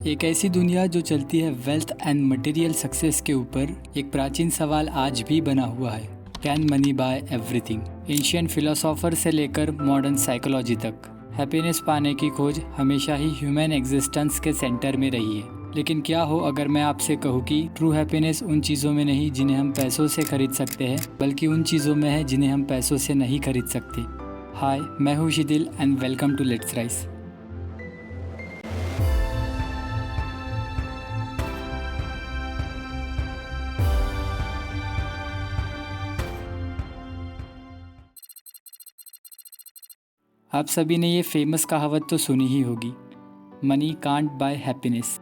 एक ऐसी दुनिया जो चलती है वेल्थ एंड मटेरियल सक्सेस के ऊपर, एक प्राचीन सवाल आज भी बना हुआ है, can money by everything. Ancient philosopher से लेकर मॉडर्न साइकोलॉजी तक हैप्पीनेस पाने की खोज हमेशा ही ह्यूमन एग्जिस्टेंस के सेंटर में रही है। लेकिन क्या हो अगर मैं आपसे कहूँ कि ट्रू हैप्पीनेस उन चीज़ों में नहीं जिन्हें हम पैसों से खरीद सकते हैं, बल्कि उन चीज़ों में है जिन्हें हम पैसों से नहीं खरीद सकते। हाय, मैं हूँ Shidil and welcome to let's rise. आप सभी ने ये फेमस कहावत तो सुनी ही होगी, मनी कांट बाय हैप्पीनेस।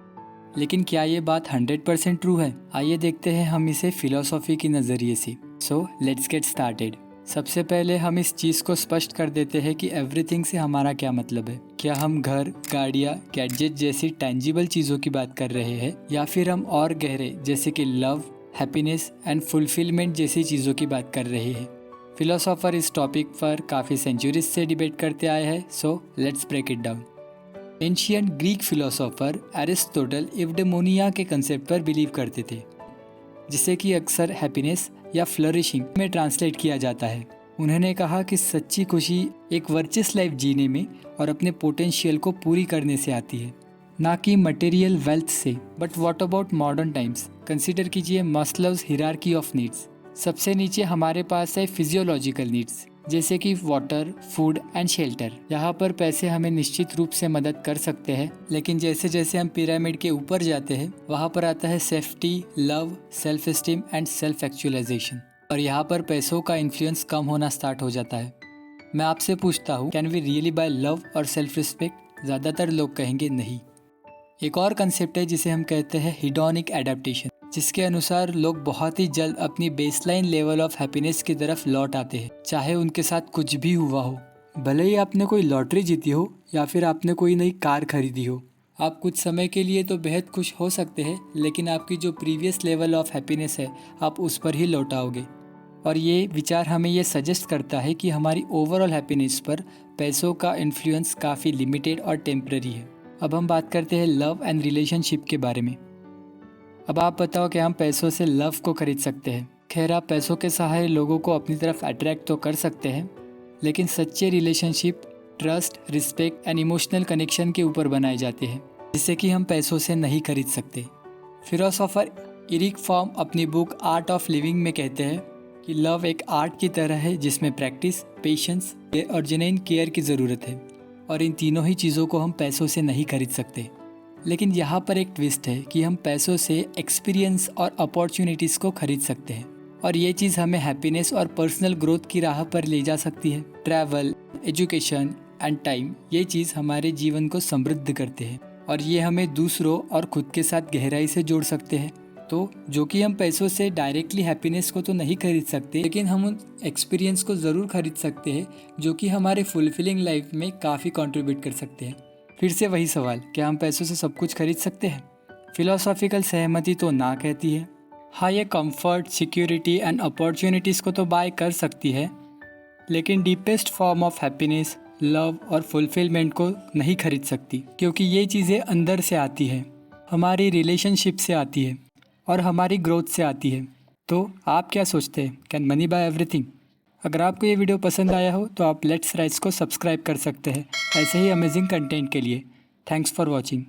लेकिन क्या ये बात 100% ट्रू है? आइए देखते हैं हम इसे फिलॉसफी की नज़रिए से। So let's get started. सबसे पहले हम इस चीज़ को स्पष्ट कर देते हैं कि एवरीथिंग से हमारा क्या मतलब है। क्या हम घर, गाड़ियाँ, गैजेट जैसी टेंजिबल चीज़ों की बात कर रहे हैं, या फिर हम और गहरे जैसे कि लव, हैप्पीनेस एंड फुलफिलमेंट जैसी चीज़ों की बात कर रहे हैं? फिलोसोफर इस टॉपिक पर काफ़ी सेंचुरीज से डिबेट करते आए हैं, so let's break it down. Ancient Greek philosopher Aristotle eudaimonia के कंसेप्ट पर बिलीव करते थे, जिसे कि अक्सर हैप्पीनेस या फ्लरिशिंग में ट्रांसलेट किया जाता है। उन्होंने कहा कि सच्ची खुशी एक वर्चुअस लाइफ जीने में और अपने पोटेंशियल को पूरी करने से आती है, ना कि मटेरियल वेल्थ से। But what about modern times? Consider कीजिए मास्लोव्स हियरार्की ऑफ नीड्स। सबसे नीचे हमारे पास है फिजियोलॉजिकल नीड्स, जैसे कि वाटर, फूड एंड शेल्टर। यहाँ पर पैसे हमें निश्चित रूप से मदद कर सकते हैं, लेकिन जैसे जैसे हम पिरामिड के ऊपर जाते हैं, वहाँ पर आता है safety, love, self esteem and self actualisation. और यहाँ पर पैसों का इन्फ्लुएंस कम होना स्टार्ट हो जाता है। मैं आपसे पूछता हूँ, can we really buy love और सेल्फ रिस्पेक्ट? ज़्यादातर लोग कहेंगे नहीं। एक और कंसेप्ट है जिसे हम कहते हैं हिडोनिक एडेप्टेशन, जिसके अनुसार लोग बहुत ही जल्द अपनी बेसलाइन लेवल ऑफ हैप्पीनेस की तरफ लौट आते हैं, चाहे उनके साथ कुछ भी हुआ हो। भले ही आपने कोई लॉटरी जीती हो या फिर आपने कोई नई कार खरीदी हो, आप कुछ समय के लिए तो बेहद खुश हो सकते हैं, लेकिन आपकी जो प्रीवियस लेवल ऑफ हैप्पीनेस है, आप उस पर ही लौट आओगे। और ये विचार हमें ये सजेस्ट करता है कि हमारी ओवरऑल हैप्पीनेस पर पैसों का इन्फ्लुएंस काफ़ी लिमिटेड और टेम्पररी है। अब हम बात करते हैं लव एंड रिलेशनशिप के बारे में। अब आप बताओ कि हम पैसों से लव को खरीद सकते हैं? खैर, आप पैसों के सहारे लोगों को अपनी तरफ अट्रैक्ट तो कर सकते हैं, लेकिन सच्चे relationship trust, respect and emotional connection के ऊपर बनाए जाते हैं, जिसे कि हम पैसों से नहीं खरीद सकते। फिलोसोफर एरिक फॉर्म अपनी बुक आर्ट ऑफ लिविंग में कहते हैं कि लव एक आर्ट की तरह है जिसमें प्रैक्टिस, पेशेंस और जेन्युइन केयर की ज़रूरत है, और इन तीनों ही चीज़ों को हम पैसों से नहीं खरीद सकते। लेकिन यहाँ पर एक ट्विस्ट है कि हम पैसों से एक्सपीरियंस और अपॉर्चुनिटीज़ को खरीद सकते हैं, और ये चीज़ हमें हैप्पीनेस और पर्सनल ग्रोथ की राह पर ले जा सकती है। ट्रैवल, एजुकेशन एंड टाइम, ये चीज़ हमारे जीवन को समृद्ध करते हैं, और ये हमें दूसरों और खुद के साथ गहराई से जोड़ सकते हैं। तो जो कि हम पैसों से डायरेक्टली हैप्पीनेस को तो नहीं खरीद सकते, लेकिन हम उन एक्सपीरियंस को ज़रूर खरीद सकते हैं जो कि हमारे फुलफिलिंग लाइफ में काफ़ी कंट्रीब्यूट कर सकते हैं। फिर से वही सवाल, क्या हम पैसों से सब कुछ खरीद सकते हैं? फिलोसॉफिकल सहमति तो ना कहती है। हाँ, ये कंफर्ट, सिक्योरिटी एंड अपॉर्चुनिटीज़ को तो बाय कर सकती है, लेकिन deepest form of happiness, love और फुलफिलमेंट को नहीं खरीद सकती, क्योंकि ये चीज़ें अंदर से आती है, हमारी रिलेशनशिप से आती है और हमारी ग्रोथ से आती है। तो आप क्या सोचते हैं, कैन मनी बाय एवरीथिंग? अगर आपको ये वीडियो पसंद आया हो तो आप लेट्स राइस को सब्सक्राइब कर सकते हैं ऐसे ही अमेजिंग कंटेंट के लिए। Thanks for watching.